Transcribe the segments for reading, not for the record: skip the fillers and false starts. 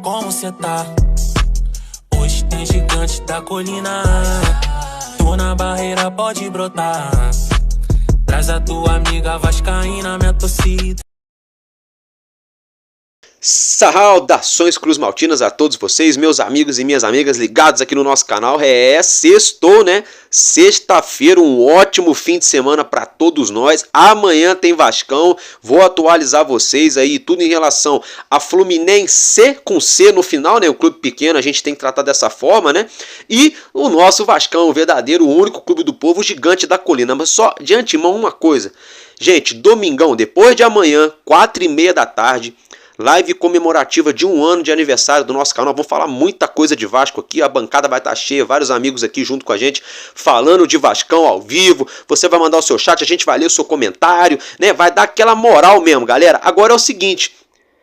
como cê tá? Hoje tem gigante da colina. Tô na barreira, pode brotar. Traz a tua amiga vascaína, minha torcida. Saudações cruzmaltinas a todos vocês, meus amigos e minhas amigas ligados aqui no nosso canal. Sextou, né? Sexta-feira, um ótimo fim de semana para todos nós. Amanhã tem Vascão, vou atualizar vocês aí tudo em relação a Fluminense com C no final, né? O clube pequeno, a gente tem que tratar dessa forma, né? E o nosso Vascão, o verdadeiro, o único clube do povo, gigante da colina. Mas só de antemão uma coisa, gente, domingão, depois de amanhã, 4h30 da tarde, live comemorativa de 1 ano de aniversário do nosso canal. Vamos falar muita coisa de Vasco aqui, a bancada vai estar cheia, vários amigos aqui junto com a gente, falando de Vascão ao vivo. Você vai mandar o seu chat, a gente vai ler o seu comentário, né? Vai dar aquela moral mesmo, galera. Agora é o seguinte,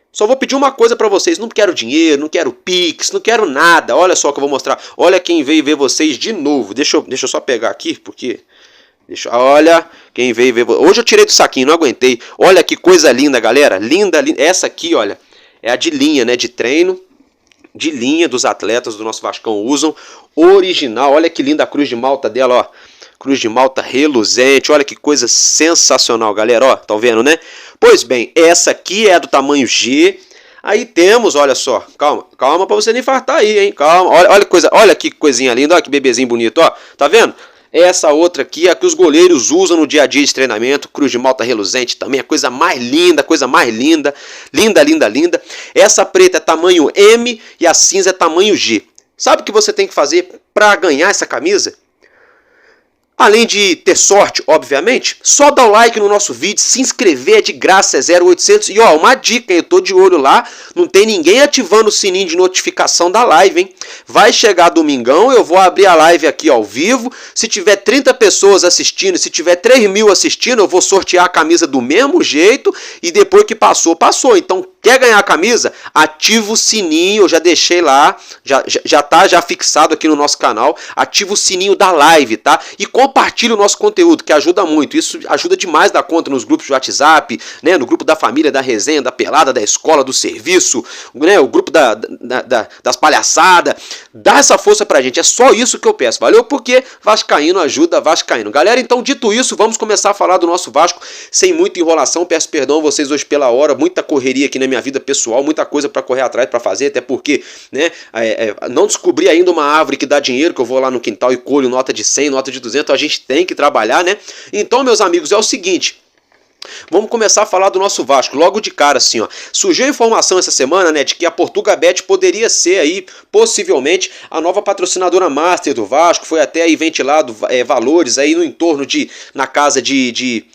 só vou pedir uma coisa pra vocês, não quero dinheiro, não quero pix, não quero nada. Olha só que eu vou mostrar, olha quem veio ver vocês de novo. Deixa eu só pegar aqui, porque... olha, quem veio ver... Hoje eu tirei do saquinho, não aguentei. Olha que coisa linda, galera. Linda, linda. Essa aqui, olha, é a de linha, né? De treino, de linha dos atletas do nosso Vascão usam. Original, olha que linda a cruz de malta dela, ó. Cruz de malta reluzente, olha que coisa sensacional, galera, ó. Estão vendo, né? Pois bem, essa aqui é do tamanho G. Aí temos, olha só, calma pra você não infartar aí, hein? Calma, olha que coisinha linda, olha que bebezinho bonito, ó. Tá vendo? Essa outra aqui é a que os goleiros usam no dia a dia de treinamento, cruz de malta reluzente também, a coisa mais linda, linda, linda, linda. Essa preta é tamanho M e a cinza é tamanho G. Sabe o que você tem que fazer para ganhar essa camisa? Além de ter sorte, obviamente, só dá o like no nosso vídeo, se inscrever é de graça, é 0800. E ó, uma dica, eu tô de olho lá, não tem ninguém ativando o sininho de notificação da live, hein? Vai chegar domingão, eu vou abrir a live aqui ao vivo. Se tiver 30 pessoas assistindo, se tiver 3.000 assistindo, eu vou sortear a camisa do mesmo jeito. E depois que passou, passou. Então, quer ganhar a camisa? Ativa o sininho, eu já deixei lá, já tá fixado aqui no nosso canal. Ativa o sininho da live, tá? E compartilha o nosso conteúdo, que ajuda muito. Isso ajuda demais da conta nos grupos de WhatsApp, né? No grupo da família, da resenha, da pelada, da escola, do serviço, né? O grupo das palhaçadas. Dá essa força pra gente, é só isso que eu peço, valeu? Porque vascaíno ajuda vascaíno. Galera, então dito isso, vamos começar a falar do nosso Vasco sem muita enrolação. Peço perdão a vocês hoje pela hora, muita correria aqui na minha vida pessoal, muita coisa para correr atrás para fazer, até porque, né, não descobri ainda uma árvore que dá dinheiro, que eu vou lá no quintal e colho nota de 100, nota de 200, a gente tem que trabalhar, né? Então, meus amigos, é o seguinte, vamos começar a falar do nosso Vasco, logo de cara assim, ó. Surgiu a informação essa semana, né, de que a Portugabet poderia ser aí, possivelmente, a nova patrocinadora master do Vasco. Foi até aí ventilado valores aí no entorno de, na casa de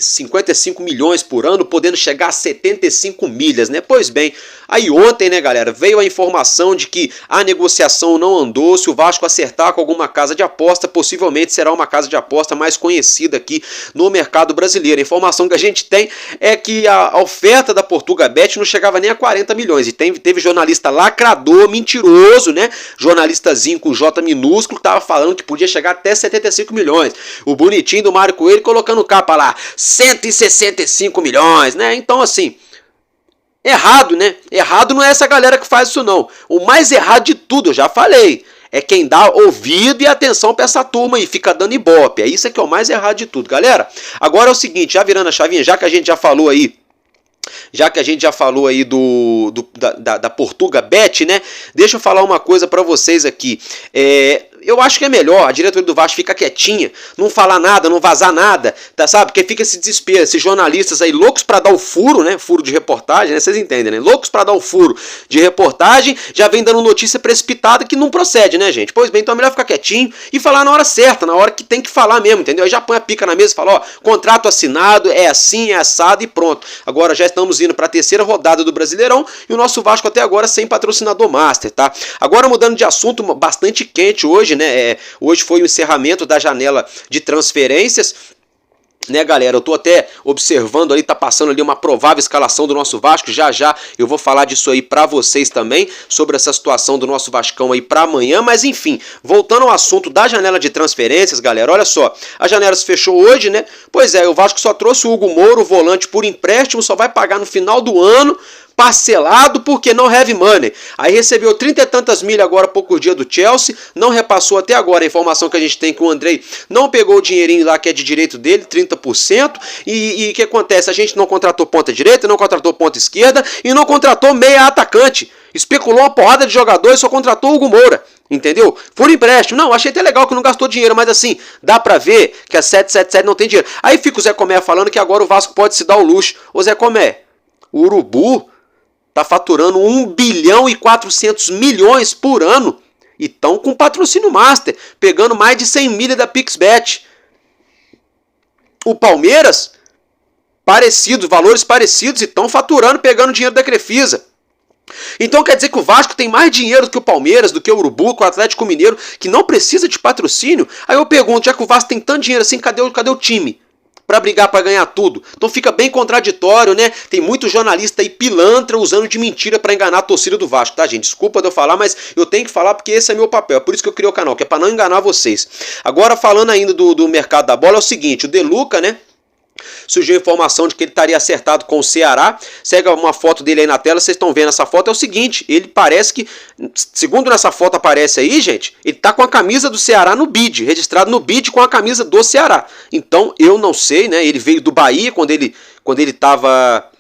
55 milhões por ano, podendo chegar a 75 milhas, né? Pois bem, aí ontem, né, galera, veio a informação de que a negociação não andou. Se o Vasco acertar com alguma casa de aposta, possivelmente será uma casa de aposta mais conhecida aqui no mercado brasileiro. A informação que a gente tem é que a oferta da Portugabet não chegava nem a 40 milhões. E teve jornalista lacrador, mentiroso, né? Jornalistazinho com J minúsculo, tava falando que podia chegar até 75 milhões. O bonitinho do Mário Coelho colocando capa lá, 165 milhões, né? Então, assim, errado, né? Errado não é essa galera que faz isso, não. O mais errado de tudo, eu já falei, é quem dá ouvido e atenção pra essa turma e fica dando ibope. É isso que é o mais errado de tudo, galera. Agora é o seguinte, já virando a chavinha, já que a gente já falou aí da Portugabet, né? Deixa eu falar uma coisa pra vocês aqui. Eu acho que é melhor a diretoria do Vasco ficar quietinha, não falar nada, não vazar nada, tá, sabe? Porque fica esse desespero, esses jornalistas aí loucos pra dar o furo, né? Furo de reportagem, né? Vocês entendem, né? Loucos pra dar o furo de reportagem, já vem dando notícia precipitada que não procede, né, gente? Pois bem, então é melhor ficar quietinho e falar na hora certa, na hora que tem que falar mesmo, entendeu? Aí já põe a pica na mesa e fala, ó, contrato assinado, é assim, é assado e pronto. Agora já estamos indo pra terceira rodada do Brasileirão e o nosso Vasco até agora sem patrocinador master, tá? Agora mudando de assunto, bastante quente hoje, né? Hoje foi o encerramento da janela de transferências, né, galera? Eu tô até observando ali, tá passando ali uma provável escalação do nosso Vasco. Já eu vou falar disso aí pra vocês também, sobre essa situação do nosso Vascão aí pra amanhã. Mas enfim, voltando ao assunto da janela de transferências, galera, olha só, a janela se fechou hoje, né? Pois é, o Vasco só trouxe o Hugo Moura, o volante, por empréstimo, só vai pagar no final do ano. parcelado porque não have money. Aí recebeu 30 e tantas milhas agora há pouco dia do Chelsea, não repassou até agora a informação que a gente tem que o Andrei não pegou o dinheirinho lá que é de direito dele, 30%, e o que acontece? A gente não contratou ponta direita, não contratou ponta esquerda e não contratou meia atacante. Especulou uma porrada de jogadores e só contratou o Hugo Moura. Entendeu? Por empréstimo. Não, achei até legal que não gastou dinheiro, mas assim, dá pra ver que a 777 não tem dinheiro. Aí fica o Zé Comé falando que agora o Vasco pode se dar o luxo. Ô Zé Comé, o Urubu tá faturando 1 bilhão e 400 milhões por ano e estão com patrocínio master, pegando mais de 100 milhas da PixBet. O Palmeiras, valores parecidos e estão faturando, pegando dinheiro da Crefisa. Então quer dizer que o Vasco tem mais dinheiro do que o Palmeiras, do que o Urubu, que o Atlético Mineiro, que não precisa de patrocínio? Aí eu pergunto, já que o Vasco tem tanto dinheiro assim, cadê o time para brigar para ganhar tudo? Então fica bem contraditório, né? Tem muito jornalista aí pilantra usando de mentira para enganar a torcida do Vasco, tá, gente? Desculpa de eu falar, mas eu tenho que falar porque esse é meu papel. É por isso que eu criei o canal, que é para não enganar vocês. Agora falando ainda do mercado da bola, é o seguinte, o De Luca, né? Surgiu a informação de que ele estaria acertado com o Ceará. Segue uma foto dele aí na tela, vocês estão vendo essa foto. É o seguinte, ele parece que, segundo nessa foto aparece aí, gente, ele tá com a camisa do Ceará no BID, registrado no BID com a camisa do Ceará. Então, eu não sei, né, ele veio do Bahia quando ele tava...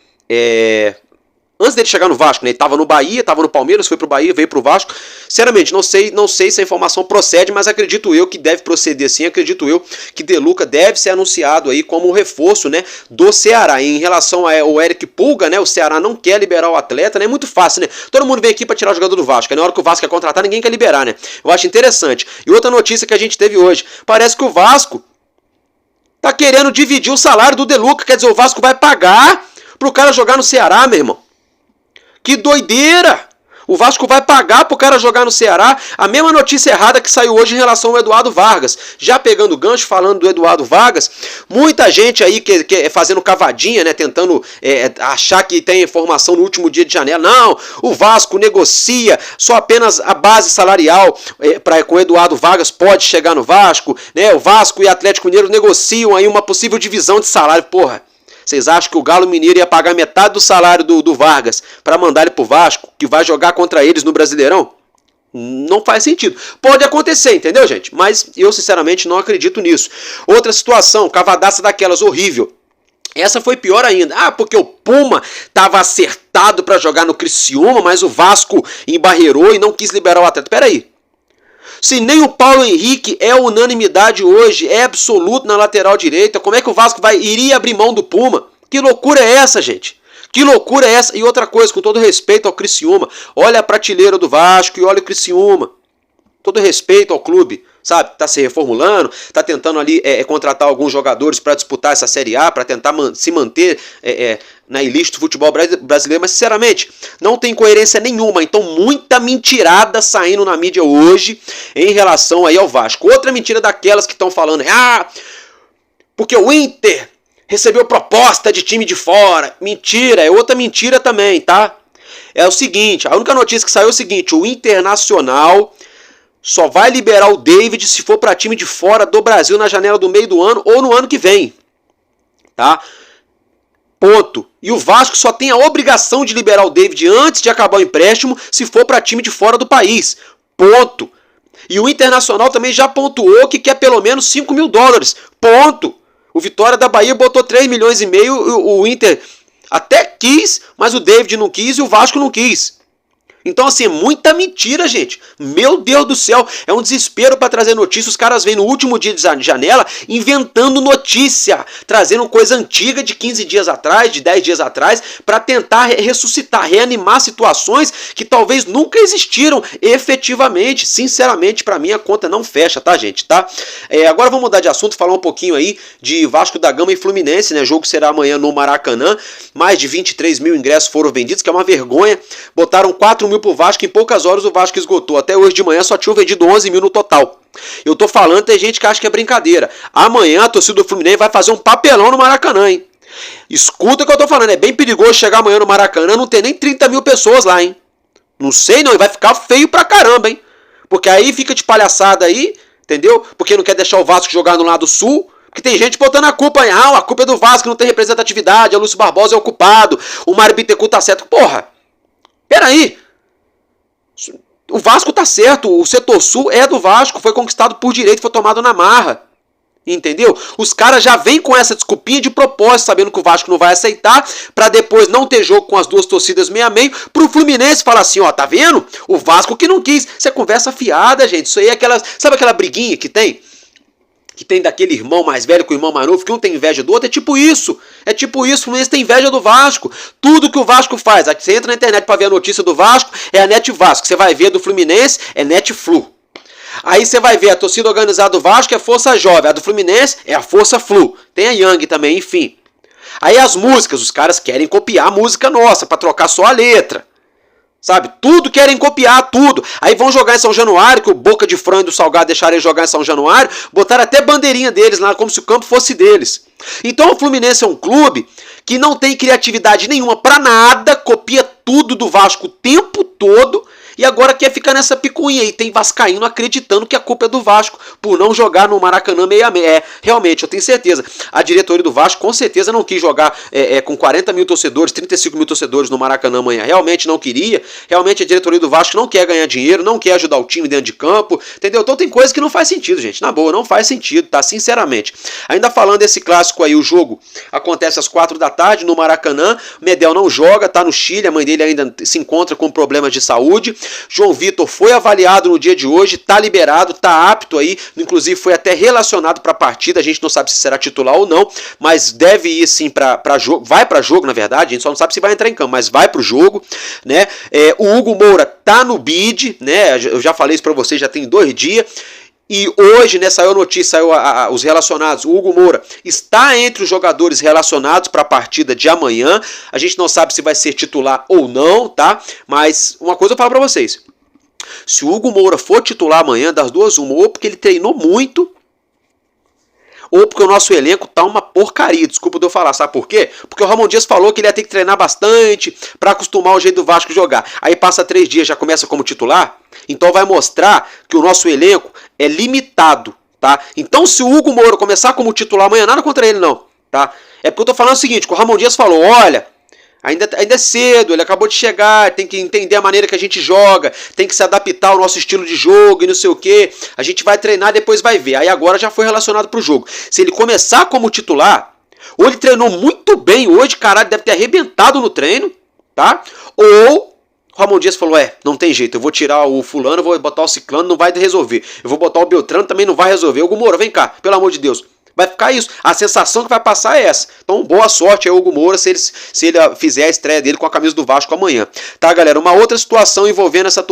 Antes dele chegar no Vasco, né? Ele estava no Bahia, estava no Palmeiras, foi pro Bahia, veio pro Vasco. Sinceramente, não sei se a informação procede, mas acredito eu que deve proceder sim. Acredito eu que De Luca deve ser anunciado aí como reforço, né, do Ceará. Em relação ao Eric Pulga, né, o Ceará não quer liberar o atleta, né? É muito fácil, né? Todo mundo vem aqui para tirar o jogador do Vasco. Na hora que o Vasco quer contratar, ninguém quer liberar, né? Eu acho interessante. E outra notícia que a gente teve hoje, parece que o Vasco tá querendo dividir o salário do De Luca, quer dizer, o Vasco vai pagar pro cara jogar no Ceará, meu irmão. Que doideira! O Vasco vai pagar pro cara jogar no Ceará. A mesma notícia errada que saiu hoje em relação ao Eduardo Vargas. Já pegando o gancho, falando do Eduardo Vargas, muita gente aí que fazendo cavadinha, né, tentando achar que tem informação no último dia de janela. Não, o Vasco negocia só apenas a base salarial com o Eduardo Vargas pode chegar no Vasco, né? O Vasco e Atlético Mineiro negociam aí uma possível divisão de salário. Porra! Vocês acham que o Galo Mineiro ia pagar metade do salário do Vargas para mandar ele pro Vasco, que vai jogar contra eles no Brasileirão? Não faz sentido. Pode acontecer, entendeu, gente? Mas eu, sinceramente, não acredito nisso. Outra situação, cavadaça daquelas, horrível. Essa foi pior ainda. Ah, porque o Puma estava acertado para jogar no Criciúma, mas o Vasco embarreirou e não quis liberar o atleta. Peraí. Se nem o Paulo Henrique é unanimidade hoje, é absoluto na lateral direita, como é que o Vasco iria abrir mão do Puma? Que loucura é essa, gente? Que loucura é essa? E outra coisa, com todo respeito ao Criciúma, olha a prateleira do Vasco e olha o Criciúma. Todo respeito ao clube, sabe? Tá se reformulando, tá tentando ali contratar alguns jogadores para disputar essa Série A, para tentar se manter na elite do futebol brasileiro, mas sinceramente, não tem coerência nenhuma. Então, muita mentirada saindo na mídia hoje em relação aí ao Vasco. Outra mentira daquelas que estão falando, porque o Inter recebeu proposta de time de fora. Mentira, é outra mentira também, tá? É o seguinte, a única notícia que saiu é o seguinte, o Internacional só vai liberar o David se for para time de fora do Brasil na janela do meio do ano ou no ano que vem, tá? Ponto. E o Vasco só tem a obrigação de liberar o David antes de acabar o empréstimo se for para time de fora do país. Ponto. E o Internacional também já pontuou que quer pelo menos 5 mil dólares. Ponto. O Vitória da Bahia botou 3 milhões e meio, o Inter até quis, mas o David não quis e o Vasco não quis. Então, assim, é muita mentira, gente. Meu Deus do céu, é um desespero para trazer notícia. Os caras vêm no último dia de janela inventando notícia, trazendo coisa antiga de 15 dias atrás, de 10 dias atrás, para tentar ressuscitar, reanimar situações que talvez nunca existiram efetivamente. Sinceramente, para mim, a conta não fecha, tá, gente? Tá? Agora vamos mudar de assunto, falar um pouquinho aí de Vasco da Gama e Fluminense, né? O jogo será amanhã no Maracanã. Mais de 23 mil ingressos foram vendidos, que é uma vergonha. Botaram 4 mil pro Vasco, em poucas horas o Vasco esgotou. Até hoje de manhã só tinham vendido 11 mil no total. Eu tô falando, tem gente que acha que é brincadeira. Amanhã a torcida do Fluminense vai fazer um papelão no Maracanã, hein? Escuta o que eu tô falando, é bem perigoso chegar amanhã no Maracanã, não ter nem 30 mil pessoas lá, hein? Não sei não, e vai ficar feio pra caramba, hein? Porque aí fica de palhaçada aí, entendeu? Porque não quer deixar o Vasco jogar no lado sul, Que tem gente botando a culpa aí, a culpa é do Vasco, não tem representatividade, o Lúcio Barbosa é o culpado, o Mário Bittencourt tá certo. Porra, peraí. O Vasco tá certo, o setor sul é do Vasco, foi conquistado por direito, foi tomado na marra. Entendeu? Os caras já vêm com essa desculpinha de propósito, sabendo que o Vasco não vai aceitar, pra depois não ter jogo com as duas torcidas meio a meio, pro Fluminense falar assim, ó, tá vendo? O Vasco que não quis. Isso é conversa fiada, gente. Isso aí é aquela, sabe aquela briguinha que tem? Que tem daquele irmão mais velho com o irmão mais novo, que um tem inveja do outro, é tipo isso. É tipo isso, o Fluminense tem inveja do Vasco. Tudo que o Vasco faz, você entra na internet pra ver a notícia do Vasco, é a Net Vasco. Você vai ver do Fluminense, é Net Flu. Aí você vai ver a torcida organizada do Vasco é Força Jovem, a do Fluminense é a Força Flu. Tem a Yang também, enfim. Aí as músicas, os caras querem copiar a música nossa, pra trocar só a letra. Sabe? Tudo querem copiar, tudo. Aí vão jogar em São Januário, que o Boca de Frango do Salgado deixaram eles jogar em São Januário, botaram até bandeirinha deles lá, como se o campo fosse deles. Então o Fluminense é um clube que não tem criatividade nenhuma pra nada, copia tudo do Vasco o tempo todo, e agora quer ficar nessa picuinha aí. Tem vascaíno acreditando que a culpa é do Vasco por não jogar no Maracanã meio a meio. Realmente, eu tenho certeza. A diretoria do Vasco com certeza não quis jogar com 40 mil torcedores, 35 mil torcedores no Maracanã amanhã. Realmente não queria. Realmente a diretoria do Vasco não quer ganhar dinheiro, não quer ajudar o time dentro de campo. Entendeu? Então tem coisa que não faz sentido, gente. Na boa, não faz sentido, tá? Sinceramente. Ainda falando desse clássico aí, o jogo acontece às 4 da tarde no Maracanã. Medel não joga, tá no Chile. A mãe dele ainda se encontra com problemas de saúde. João Vitor foi avaliado no dia de hoje, tá liberado, tá apto aí, inclusive foi até relacionado para a partida, a gente não sabe se será titular ou não, mas deve ir sim para jogo, vai para jogo na verdade, a gente só não sabe se vai entrar em campo, mas vai pro jogo, né? O Hugo Moura tá no bid, né? Eu já falei isso para vocês, já tem 2 dias. E hoje, né, saiu a notícia, os relacionados, o Hugo Moura está entre os jogadores relacionados para a partida de amanhã. A gente não sabe se vai ser titular ou não, tá? Mas uma coisa eu falo para vocês. Se o Hugo Moura for titular amanhã, das duas uma, ou porque ele treinou muito, ou porque o nosso elenco tá uma porcaria. Desculpa eu falar, sabe por quê? Porque o Ramon Dias falou que ele ia ter que treinar bastante para acostumar o jeito do Vasco jogar. Aí passa 3 dias, já começa como titular. Então vai mostrar que o nosso elenco é limitado, tá? Então se o Hugo Moura começar como titular amanhã, nada contra ele não, tá? É porque eu tô falando o seguinte, que o Ramon Dias falou, olha, ainda é cedo, ele acabou de chegar, tem que entender a maneira que a gente joga, tem que se adaptar ao nosso estilo de jogo e não sei o que. A gente vai treinar, depois vai ver. Aí agora já foi relacionado pro jogo. Se ele começar como titular, ou ele treinou muito bem hoje, caralho, deve ter arrebentado no treino, tá? Ou o Ramon Dias falou, não tem jeito, eu vou tirar o fulano, vou botar o ciclano, não vai resolver. Eu vou botar o Beltrano, também não vai resolver. Hugo Moura, vem cá, pelo amor de Deus. Vai ficar isso. A sensação que vai passar é essa. Então, boa sorte aí, Hugo Moura, se ele fizer a estreia dele com a camisa do Vasco amanhã. Tá, galera? Uma outra situação envolvendo essa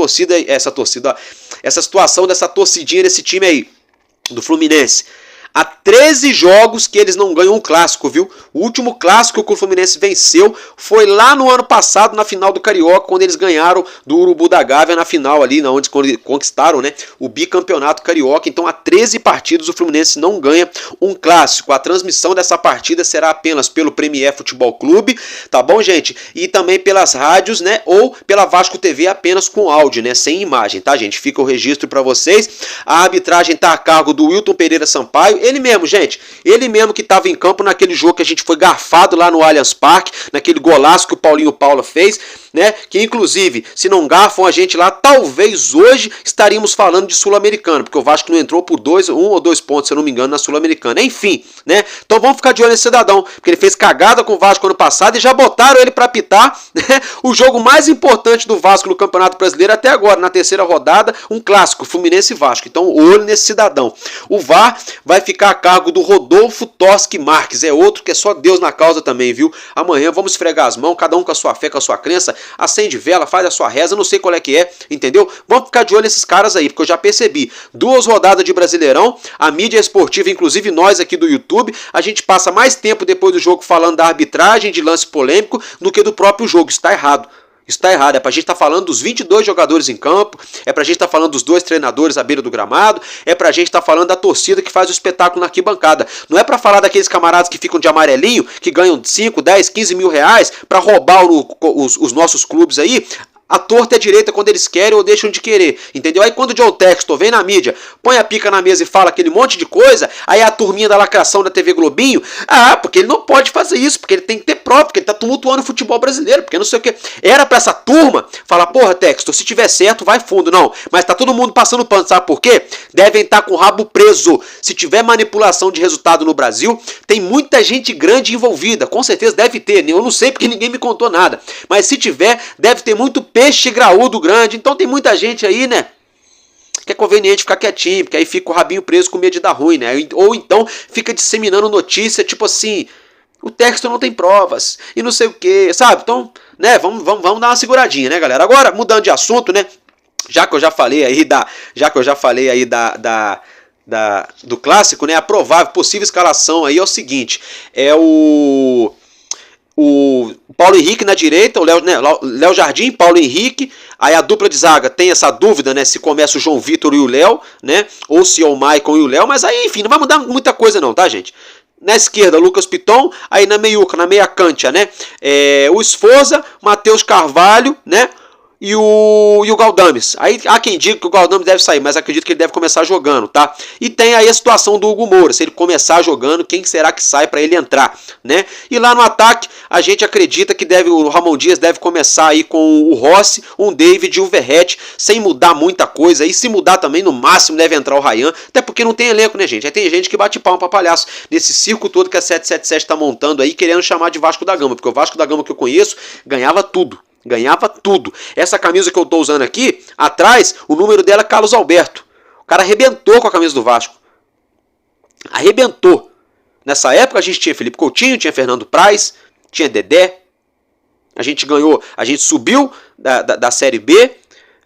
situação dessa torcidinha desse time aí, do Fluminense. Há 13 jogos que eles não ganham um clássico, viu? O último clássico que o Fluminense venceu foi lá no ano passado, na final do Carioca, quando eles ganharam do Urubu da Gávea na final ali, onde conquistaram, né, o bicampeonato carioca. Então há 13 partidas o Fluminense não ganha um clássico. A transmissão dessa partida será apenas pelo Premier Futebol Clube, tá bom, gente? E também pelas rádios, né, ou pela Vasco TV apenas com áudio, né, sem imagem, tá, gente? Fica o registro para vocês. A arbitragem tá a cargo do Wilton Pereira Sampaio. Ele mesmo, gente, ele mesmo que estava em campo naquele jogo que a gente foi garfado lá no Allianz Parque, naquele golaço que o Paulinho Paula fez, né? Que inclusive, se não garfam a gente lá, talvez hoje estaríamos falando de Sul-Americano, porque o Vasco não entrou por 1 ou 2 pontos, se eu não me engano, na Sul-Americana. Enfim, né? Então vamos ficar de olho nesse cidadão, porque ele fez cagada com o Vasco ano passado e já botaram ele para apitar, né, o jogo mais importante do Vasco no Campeonato Brasileiro até agora, na 3ª rodada, um clássico, Fluminense e Vasco. Então, olho nesse cidadão. O VAR vai ficar a cargo do Rodolfo Toschi Marques, é outro que é só Deus na causa também, viu? Amanhã vamos esfregar as mãos, cada um com a sua fé, com a sua crença, acende vela, faz a sua reza, não sei qual é que é, entendeu? Vamos ficar de olho nesses caras aí, porque eu já percebi, 2 rodadas de Brasileirão, a mídia esportiva, inclusive nós aqui do YouTube, a gente passa mais tempo depois do jogo falando da arbitragem, de lance polêmico, do que do próprio jogo. Está errado. Está errado, é pra gente estar falando dos 22 jogadores em campo, é pra gente estar falando dos 2 treinadores à beira do gramado, é pra gente estar falando da torcida que faz o espetáculo na arquibancada. Não é pra falar daqueles camaradas que ficam de amarelinho, que ganham 5, 10, 15 mil reais pra roubar os nossos clubes aí, a torta é direita quando eles querem ou deixam de querer, entendeu? Aí quando o John Textor vem na mídia, põe a pica na mesa e fala aquele monte de coisa, aí a turminha da lacração da TV Globinho, porque ele não pode fazer isso, porque ele tem que ter prova, porque ele tá tumultuando o futebol brasileiro, porque não sei o que. Era pra essa turma falar, porra, Textor, se tiver certo, vai fundo. Não, mas tá todo mundo passando pano, sabe por quê? Devem estar com o rabo preso. Se tiver manipulação de resultado no Brasil, tem muita gente grande envolvida, com certeza deve ter, eu não sei porque ninguém me contou nada, mas se tiver, deve ter muito peixe graúdo grande, então tem muita gente aí, né, que é conveniente ficar quietinho, porque aí fica o rabinho preso com medo de dar ruim, né, ou então fica disseminando notícia, tipo assim, o texto não tem provas, e não sei o que, sabe, então, né, vamos dar uma seguradinha, né, galera. Agora, mudando de assunto, né, já que eu já falei aí do clássico, né, a provável, possível escalação aí é o seguinte, é o Paulo Henrique na direita, o Léo Jardim, Paulo Henrique, aí a dupla de zaga tem essa dúvida, né, se começa o João Vitor e o Léo, né, ou se é o Maicon e o Léo, mas aí, enfim, não vai mudar muita coisa não, tá, gente? Na esquerda, Lucas Piton, aí na meia cancha, né, o Sforza, Matheus Carvalho, né, e o Galdames. Aí há quem diga que o Galdames deve sair, mas acredito que ele deve começar jogando, tá? E tem aí a situação do Hugo Moura, se ele começar jogando, quem será que sai para ele entrar, né? E lá no ataque, a gente acredita que o Ramon Dias deve começar aí com o Rossi, um David e o Verratti, sem mudar muita coisa. E se mudar também, no máximo deve entrar o Ryan, até porque não tem elenco, né, gente? Aí tem gente que bate palma pra palhaço nesse circo todo que a 777 tá montando aí, querendo chamar de Vasco da Gama, porque o Vasco da Gama que eu conheço ganhava tudo. Ganhava tudo. Essa camisa que eu tô usando aqui, atrás, o número dela é Carlos Alberto. O cara arrebentou com a camisa do Vasco. Arrebentou. Nessa época a gente tinha Felipe Coutinho, tinha Fernando Praz, tinha Dedé. A gente ganhou, a gente subiu da Série B,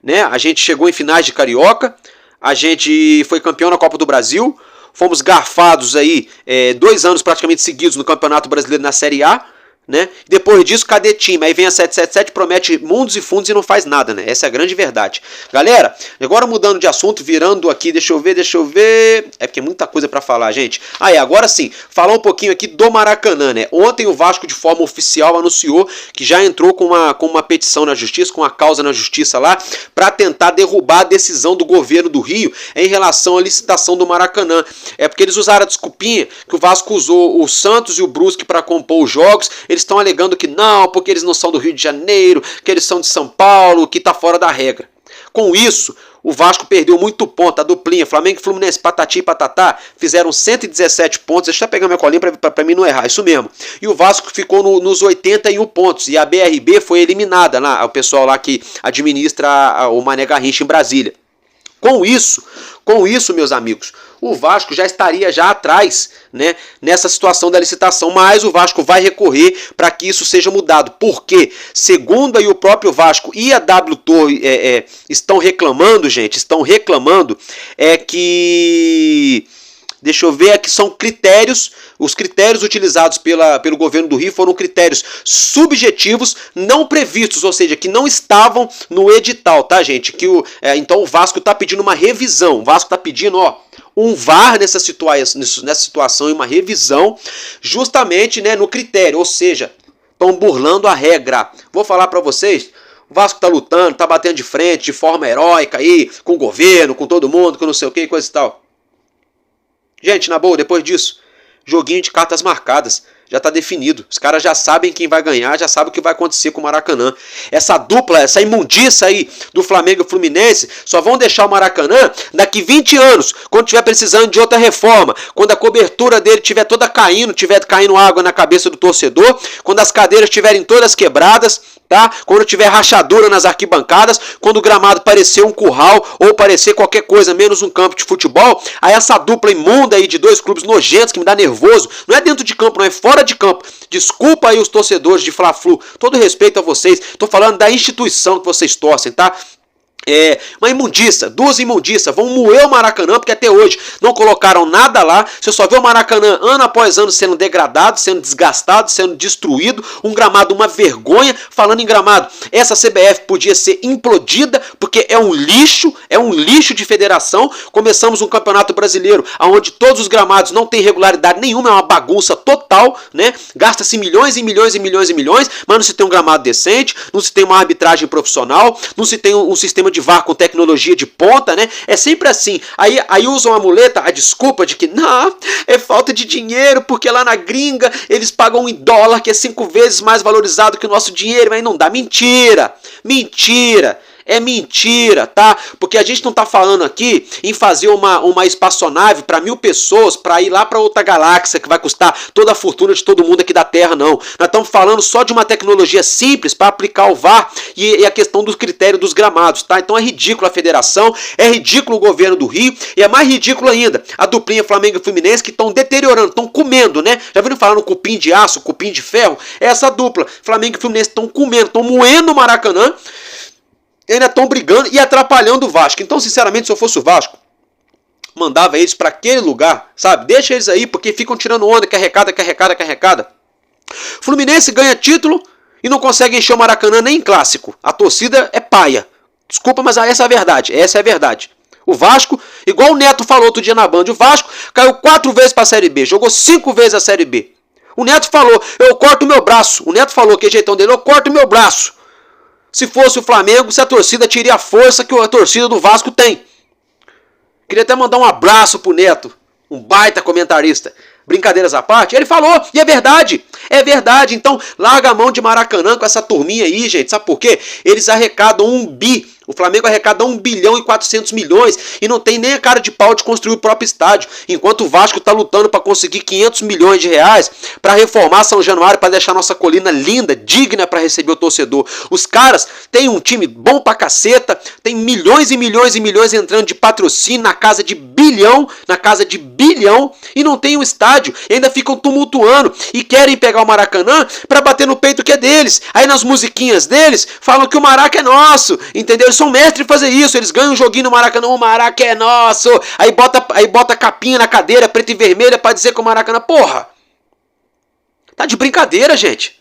né? A gente chegou em finais de Carioca, a gente foi campeão na Copa do Brasil, fomos garfados aí 2 anos praticamente seguidos no Campeonato Brasileiro na Série A. Né? Depois disso, cadê time? Aí vem a 777, promete mundos e fundos e não faz nada, né? Essa é a grande verdade. Galera, agora mudando de assunto, virando aqui, deixa eu ver. É porque é muita coisa pra falar, gente. Agora sim, falar um pouquinho aqui do Maracanã, né? Ontem o Vasco, de forma oficial, anunciou que já entrou com uma petição na justiça, com uma causa na justiça lá, pra tentar derrubar a decisão do governo do Rio em relação à licitação do Maracanã. É porque eles usaram a desculpinha que o Vasco usou o Santos e o Brusque pra compor os jogos. Eles estão alegando que não, porque eles não são do Rio de Janeiro, que eles são de São Paulo, que está fora da regra. Com isso, o Vasco perdeu muito ponto, a duplinha, Flamengo e Fluminense, patati e patatá, fizeram 117 pontos, deixa eu pegar minha colinha para mim não errar, isso mesmo. E o Vasco ficou nos 81 pontos, e a BRB foi eliminada, o pessoal lá que administra o Mané Garrincha em Brasília. Com isso, meus amigos, o Vasco já estaria atrás, né, nessa situação da licitação, mas o Vasco vai recorrer para que isso seja mudado. Porque, segundo aí o próprio Vasco e a W Torre estão reclamando, que... Deixa eu ver, aqui são critérios, os critérios utilizados pelo governo do Rio foram critérios subjetivos não previstos, ou seja, que não estavam no edital, tá, gente? Então o Vasco está pedindo uma revisão, o Vasco está pedindo, um VAR nessa situação e uma revisão justamente, né, no critério, ou seja, estão burlando a regra. Vou falar para vocês... O Vasco tá lutando, tá batendo de frente de forma heróica aí, com o governo, com todo mundo, com não sei o que, coisa e tal. Gente, na boa, depois disso, joguinho de cartas marcadas, já está definido. Os caras já sabem quem vai ganhar, já sabem o que vai acontecer com o Maracanã. Essa dupla, essa imundiça aí do Flamengo e Fluminense, só vão deixar o Maracanã daqui 20 anos, quando tiver precisando de outra reforma, quando a cobertura dele tiver toda caindo, tiver caindo água na cabeça do torcedor, quando as cadeiras estiverem todas quebradas, tá? Quando tiver rachadura nas arquibancadas, quando o gramado parecer um curral ou parecer qualquer coisa menos um campo de futebol, aí essa dupla imunda aí de 2 clubes nojentos que me dá nervoso, não é dentro de campo, não é fora de campo. Desculpa aí os torcedores de Fla-Flu, todo respeito a vocês, tô falando da instituição que vocês torcem, tá? uma imundícia, 2 imundícias, vão moer o Maracanã, porque até hoje não colocaram nada lá. Você só vê o Maracanã ano após ano sendo degradado, sendo desgastado, sendo destruído, um gramado, uma vergonha. Falando em gramado, essa CBF podia ser implodida, porque é um lixo de federação. Começamos um campeonato brasileiro onde todos os gramados não tem regularidade nenhuma, é uma bagunça total, né? Gasta-se milhões e milhões e milhões e milhões, mas não se tem um gramado decente, não se tem uma arbitragem profissional, não se tem um sistema de VAR com tecnologia de ponta, né? É sempre assim. Aí usam a muleta, a desculpa de que não, é falta de dinheiro, porque lá na gringa eles pagam em dólar, que é 5 vezes mais valorizado que o nosso dinheiro, mas não dá. Mentira! Mentira! É mentira, tá? Porque a gente não tá falando aqui em fazer uma espaçonave para 1000 pessoas para ir lá para outra galáxia que vai custar toda a fortuna de todo mundo aqui da Terra, não. Nós estamos falando só de uma tecnologia simples para aplicar o VAR e a questão do critério dos gramados, tá? Então é ridículo a federação, é ridículo o governo do Rio e é mais ridículo ainda a duplinha Flamengo e Fluminense que estão deteriorando, estão comendo, né? Já viram falando cupim de aço, cupim de ferro? Essa dupla, Flamengo e Fluminense estão comendo, estão moendo o Maracanã. Ainda estão brigando e atrapalhando o Vasco. Então, sinceramente, se eu fosse o Vasco, mandava eles para aquele lugar, sabe? Deixa eles aí, porque ficam tirando onda, que arrecada. Fluminense ganha título e não consegue encher o Maracanã nem em clássico. A torcida é paia. Desculpa, mas essa é a verdade. Essa é a verdade. O Vasco, igual o Neto falou outro dia na Band, o Vasco caiu 4 vezes para a Série B, jogou 5 vezes a Série B. O Neto falou, eu corto o meu braço. O Neto falou, que jeitão dele, eu corto o meu braço. Se fosse o Flamengo, se a torcida teria a força que a torcida do Vasco tem. Queria até mandar um abraço pro Neto, um baita comentarista. Brincadeiras à parte, ele falou, e é verdade. Então, larga a mão de Maracanã com essa turminha aí, gente. Sabe por quê? Eles arrecadam 1 bi. O Flamengo arrecada 1 bilhão e 400 milhões e não tem nem a cara de pau de construir o próprio estádio. Enquanto o Vasco está lutando para conseguir 500 milhões de reais para reformar São Januário, para deixar nossa colina linda, digna para receber o torcedor. Os caras têm um time bom pra caceta, tem milhões e milhões e milhões entrando de patrocínio na casa de bilhão, e não tem um estádio. E ainda ficam tumultuando e querem pegar o Maracanã para bater no peito que é deles. Aí nas musiquinhas deles falam que o Maraca é nosso, entendeu? Eles são mestres em fazer isso, eles ganham um joguinho no Maracanã, o Maraca é nosso, aí bota capinha na cadeira, preta e vermelha, pra dizer que o Maracanã, porra, tá de brincadeira, gente.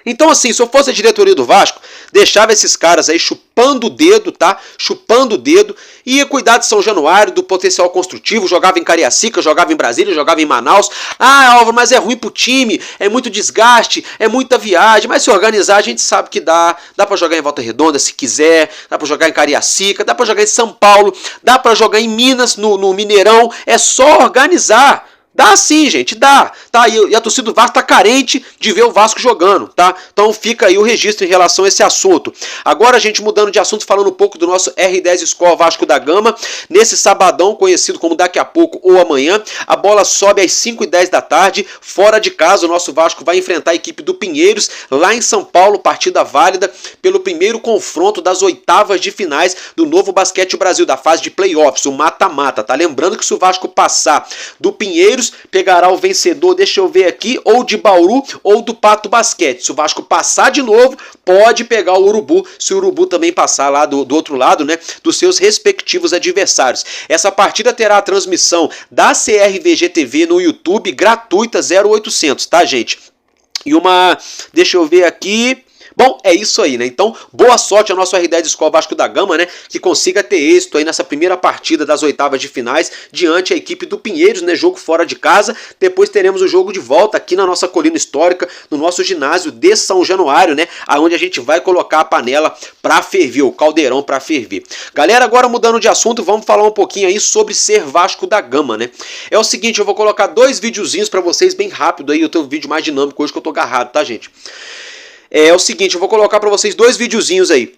Então assim, se eu fosse a diretoria do Vasco, deixava esses caras aí chupando o dedo, tá? Chupando o dedo, e ia cuidar de São Januário, do potencial construtivo, jogava em Cariacica, jogava em Brasília, jogava em Manaus. Ah, Álvaro, mas é ruim pro time, é muito desgaste, é muita viagem, mas se organizar a gente sabe que dá pra jogar em Volta Redonda se quiser, dá pra jogar em Cariacica, dá pra jogar em São Paulo, dá pra jogar em Minas, no Mineirão, é só organizar. Dá sim, gente, dá. Tá? E a torcida do Vasco tá carente de ver o Vasco jogando, tá? Então fica aí o registro em relação a esse assunto. Agora, gente, mudando de assunto, falando um pouco do nosso R10 Skol Vasco da Gama. Nesse sabadão, conhecido como daqui a pouco ou amanhã, a bola sobe às 5h10 da tarde, fora de casa. O nosso Vasco vai enfrentar a equipe do Pinheiros, lá em São Paulo, partida válida pelo primeiro confronto das oitavas de finais do Novo Basquete Brasil, da fase de playoffs, o mata-mata, tá? Lembrando que se o Vasco passar do Pinheiros, pegará o vencedor, deixa eu ver aqui, ou de Bauru ou do Pato Basquete. Se o Vasco passar de novo, pode pegar o Urubu, se o Urubu também passar lá do outro lado, né, dos seus respectivos adversários. Essa partida terá a transmissão da CRVG TV no YouTube, gratuita, 0800, tá, gente? E deixa eu ver aqui. Bom, é isso aí, né? Então, boa sorte ao nosso R10 Skol Vasco da Gama, né? Que consiga ter êxito aí nessa primeira partida das oitavas de finais diante a equipe do Pinheiros, né? Jogo fora de casa. Depois teremos o jogo de volta aqui na nossa colina histórica, no nosso ginásio de São Januário, né? Aonde a gente vai colocar a panela pra ferver, o caldeirão pra ferver. Galera, agora mudando de assunto, vamos falar um pouquinho aí sobre ser Vasco da Gama, né? É o seguinte, eu vou colocar 2 videozinhos pra vocês bem rápido aí. Eu tenho um vídeo mais dinâmico hoje que eu tô agarrado, tá, gente? É o seguinte, eu vou colocar para vocês 2 videozinhos aí.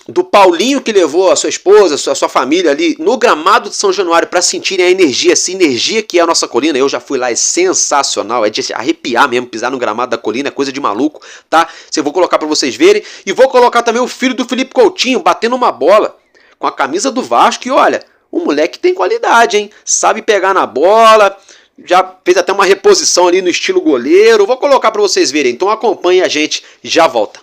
Do Paulinho, que levou a sua esposa, a sua família ali no gramado de São Januário para sentirem a energia, essa energia que é a nossa colina. Eu já fui lá, é sensacional, é de arrepiar mesmo, pisar no gramado da colina, é coisa de maluco, tá? Eu vou colocar para vocês verem. E vou colocar também o filho do Felipe Coutinho batendo uma bola com a camisa do Vasco. E olha, o moleque tem qualidade, hein? Sabe pegar na bola, já fez até uma reposição ali no estilo goleiro. Vou colocar para vocês verem, então acompanhe a gente, já volta.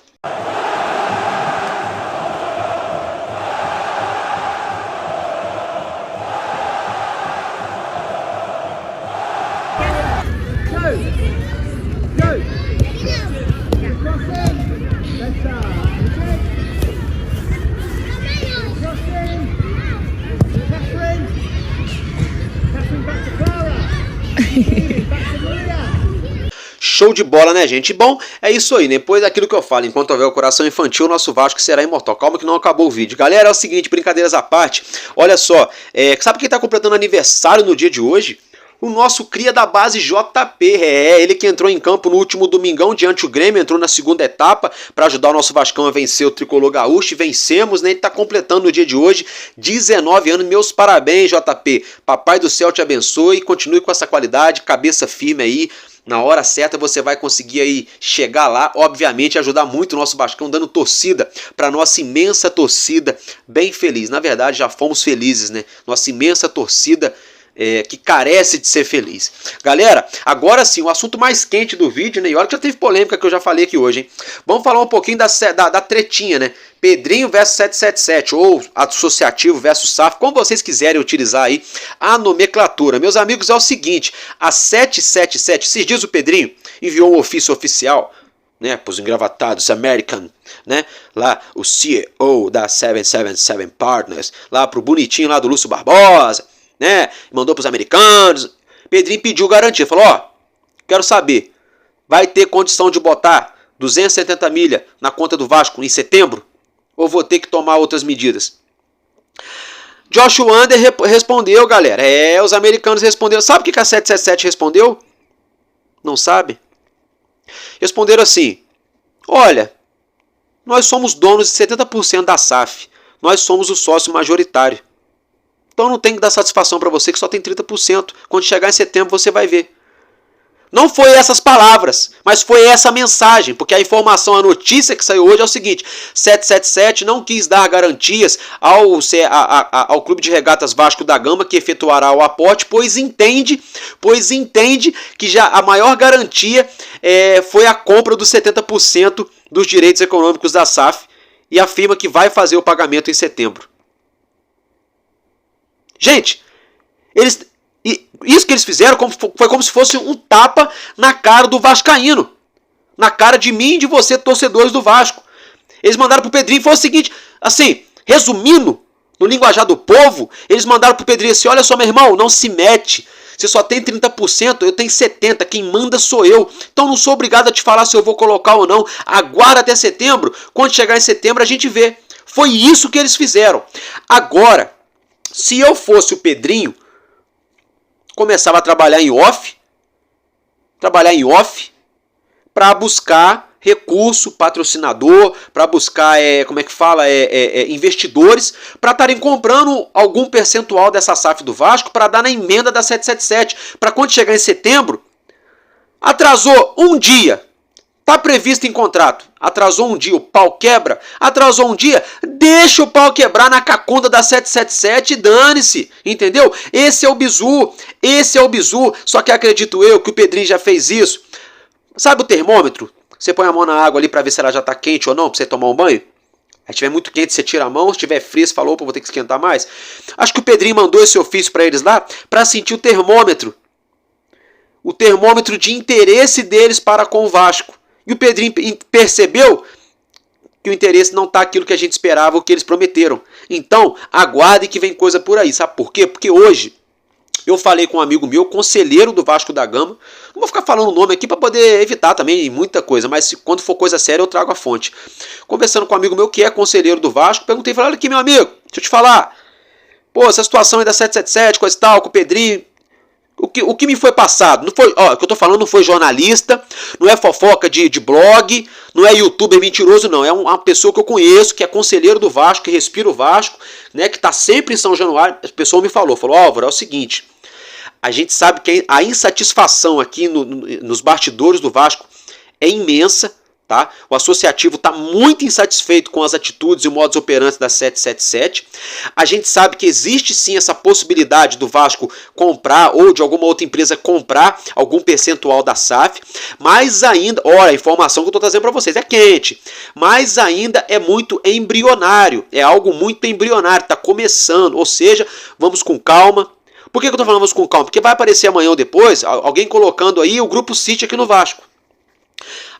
Show de bola, né, gente? Bom, é isso aí, depois daquilo que eu falo, enquanto houver o coração infantil, o nosso Vasco será imortal. Calma que não acabou o vídeo. Galera, é o seguinte, brincadeiras à parte, olha só, sabe quem tá completando aniversário no dia de hoje? O nosso cria da base JP, ele que entrou em campo no último domingão diante do Grêmio, entrou na segunda etapa para ajudar o nosso Vascão a vencer o Tricolor Gaúcho, e vencemos, né? Ele tá completando no dia de hoje 19 anos, meus parabéns, JP, papai do céu te abençoe, continue com essa qualidade, cabeça firme aí, na hora certa você vai conseguir aí chegar lá, obviamente ajudar muito o nosso Vascão, dando torcida para nossa imensa torcida, bem feliz, na verdade já fomos felizes, né? Nossa imensa torcida que carece de ser feliz. Galera, agora sim, o assunto mais quente do vídeo, né? E olha que já teve polêmica que eu já falei aqui hoje, hein? Vamos falar um pouquinho da tretinha, né? Pedrinho versus 777, ou associativo versus SAF, como vocês quiserem utilizar aí a nomenclatura. Meus amigos, é o seguinte, a 777, se diz o Pedrinho, enviou um ofício oficial, né, para os engravatados American, né, lá o CEO da 777 Partners, lá pro bonitinho lá do Lúcio Barbosa, né, mandou para os americanos. Pedrinho pediu garantia, falou, ó, quero saber, vai ter condição de botar 270 milha na conta do Vasco em setembro? Ou vou ter que tomar outras medidas? Josh Wander respondeu, galera. Os americanos responderam. Sabe o que a 777 respondeu? Não sabe? Responderam assim, olha, nós somos donos de 70% da SAF. Nós somos o sócio majoritário. Então não tem que dar satisfação para você que só tem 30%. Quando chegar em setembro você vai ver. Não foi essas palavras, mas foi essa mensagem, porque a informação, a notícia que saiu hoje é o seguinte, 777 não quis dar garantias ao Clube de Regatas Vasco da Gama, que efetuará o aporte, pois entende que já a maior garantia foi a compra dos 70% dos direitos econômicos da SAF, e afirma que vai fazer o pagamento em setembro. Gente, isso que eles fizeram foi como se fosse um tapa na cara do vascaíno. Na cara de mim e de você, torcedores do Vasco. Eles mandaram pro Pedrinho, foi o seguinte, assim, resumindo, no linguajar do povo, eles mandaram pro Pedrinho assim, olha só meu irmão, não se mete. Você só tem 30%, eu tenho 70%, quem manda sou eu. Então não sou obrigado a te falar se eu vou colocar ou não. Aguarda até setembro, quando chegar em setembro a gente vê. Foi isso que eles fizeram. Agora, se eu fosse o Pedrinho, começava a trabalhar em off para buscar recurso, patrocinador, para buscar, investidores, para estarem comprando algum percentual dessa SAF do Vasco para dar na emenda da 777, para quando chegar em setembro, atrasou um dia, está previsto em contrato, atrasou um dia, o pau quebra, atrasou um dia, deixa o pau quebrar na cacunda da 777 e dane-se, entendeu? Esse é o bizu, só que acredito eu que o Pedrinho já fez isso. Sabe o termômetro? Você põe a mão na água ali para ver se ela já está quente ou não, para você tomar um banho. Se estiver muito quente, você tira a mão, se estiver frio, você falou, opa, vou ter que esquentar mais. Acho que o Pedrinho mandou esse ofício para eles lá, para sentir o termômetro de interesse deles para com o Vasco. E o Pedrinho percebeu que o interesse não está aquilo que a gente esperava, o que eles prometeram. Então, aguardem que vem coisa por aí. Sabe por quê? Porque hoje eu falei com um amigo meu, conselheiro do Vasco da Gama. Não vou ficar falando o nome aqui para poder evitar também muita coisa, mas quando for coisa séria eu trago a fonte. Conversando com um amigo meu que é conselheiro do Vasco, perguntei, falei, olha aqui meu amigo, deixa eu te falar. Pô, essa situação aí da 777, coisa e tal, com o Pedrinho... O que me foi passado, não foi, o que eu tô falando não foi jornalista, não é fofoca de blog, não é youtuber mentiroso, não. É uma pessoa que eu conheço, que é conselheiro do Vasco, que respira o Vasco, né, que tá sempre em São Januário. A pessoa me falou, Álvaro, é o seguinte, a gente sabe que a insatisfação aqui nos bastidores do Vasco é imensa, tá? O associativo está muito insatisfeito com as atitudes e o modus operandi da 777. A gente sabe que existe sim essa possibilidade do Vasco comprar ou de alguma outra empresa comprar algum percentual da SAF, mas ainda, olha, a informação que eu estou trazendo para vocês é quente, mas ainda é muito embrionário, é algo muito embrionário, está começando, ou seja, vamos com calma. Por que eu estou falando vamos com calma? Porque vai aparecer amanhã ou depois alguém colocando aí o Grupo City aqui no Vasco.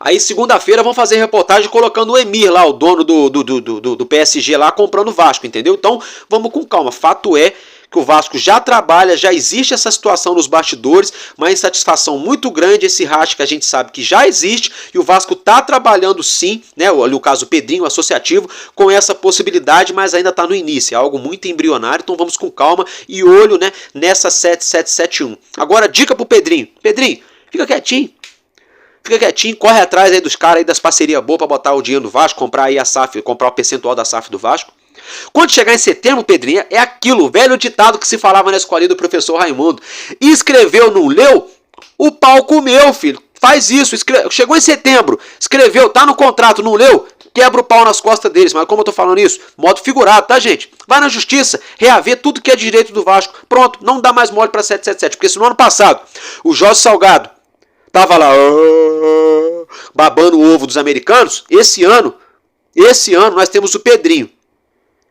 Aí segunda-feira vão fazer reportagem colocando o Emir lá, o dono do PSG lá, comprando o Vasco, entendeu? Então vamos com calma. Fato é que o Vasco já trabalha, já existe essa situação nos bastidores, uma insatisfação muito grande, esse racha que a gente sabe que já existe, e o Vasco está trabalhando sim, né, no caso o Pedrinho, associativo, com essa possibilidade, mas ainda está no início, é algo muito embrionário, então vamos com calma e olho, né, nessa 7771. Agora, dica pro Pedrinho. Pedrinho, fica quietinho, corre atrás aí dos caras aí das parcerias boas para botar o dinheiro no Vasco, comprar aí a SAF, comprar o percentual da SAF do Vasco. Quando chegar em setembro, Pedrinho, é aquilo, o velho ditado que se falava na escolinha do professor Raimundo. Escreveu, não leu? O pau comeu, filho. Faz isso. Chegou em setembro, escreveu, tá no contrato, não leu? Quebra o pau nas costas deles. Mas como eu tô falando isso? Modo figurado, tá, gente? Vai na justiça, reaver tudo que é direito do Vasco. Pronto, não dá mais mole pra 777. Porque se no ano passado o Jorge Salgado tava lá babando o ovo dos americanos, esse ano nós temos o Pedrinho,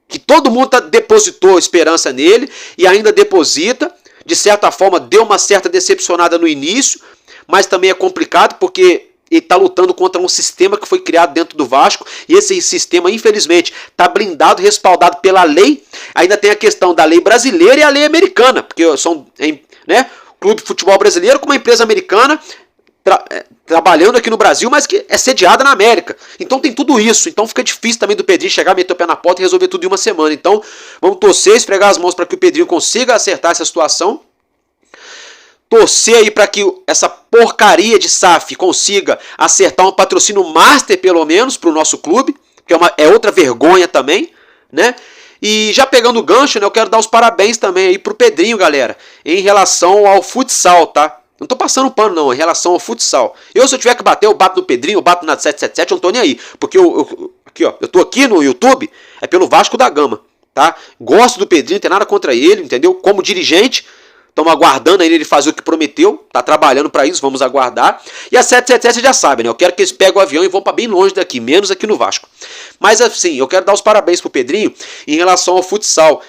que todo mundo depositou esperança nele e ainda deposita. De certa forma deu uma certa decepcionada no início, mas também é complicado porque ele está lutando contra um sistema que foi criado dentro do Vasco, e esse sistema infelizmente está blindado, respaldado pela lei. Ainda tem a questão da lei brasileira e a lei americana, porque são, né, clube de futebol brasileiro com uma empresa americana trabalhando aqui no Brasil, mas que é sediada na América. Então tem tudo isso. Então fica difícil também do Pedrinho chegar, meter o pé na porta e resolver tudo em uma semana. Então vamos torcer, esfregar as mãos para que o Pedrinho consiga acertar essa situação. Torcer aí para que essa porcaria de SAF consiga acertar um patrocínio master, pelo menos, para o nosso clube, que é outra vergonha também, né? E já pegando o gancho, né, eu quero dar os parabéns também aí pro Pedrinho, galera, em relação ao futsal, tá? Não tô passando pano não, em relação ao futsal. Se eu tiver que bater, eu bato no Pedrinho, eu bato na 777, eu não tô nem aí. Porque eu tô aqui no YouTube, é pelo Vasco da Gama, tá? Gosto do Pedrinho, não tem nada contra ele, entendeu? Como dirigente, estamos aguardando aí ele fazer o que prometeu, tá trabalhando para isso, vamos aguardar. E a 777 você já sabe, né? Eu quero que eles peguem o avião e vão para bem longe daqui, menos aqui no Vasco. Mas assim, eu quero dar os parabéns pro Pedrinho em relação ao futsal.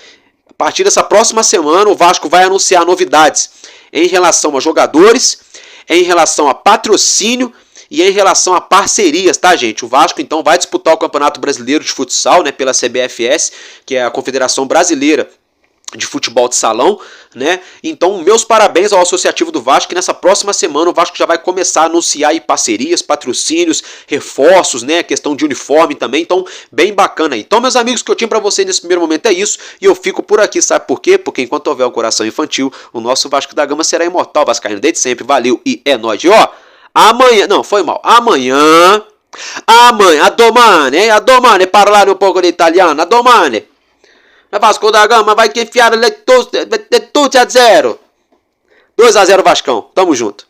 A partir dessa próxima semana, o Vasco vai anunciar novidades em relação a jogadores, em relação a patrocínio e em relação a parcerias, tá, gente? O Vasco, então, vai disputar o Campeonato Brasileiro de Futsal, né, pela CBFS, que é a Confederação Brasileira de Futebol de Salão, né? Então, meus parabéns ao Associativo do Vasco, que nessa próxima semana o Vasco já vai começar a anunciar aí parcerias, patrocínios, reforços, né? Questão de uniforme também, então, bem bacana aí. Então, meus amigos, o que eu tinha pra vocês nesse primeiro momento é isso, e eu fico por aqui, sabe por quê? Porque enquanto houver um coração infantil, o nosso Vasco da Gama será imortal, vascaíno desde sempre, valeu e é nóis. E ó, amanhã, não, foi mal, amanhã, a domani, parlare um pouco de italiano, a domani. A Vasco da Gama vai que enfiar tutti a zero. 2-0 Vascão. Tamo junto.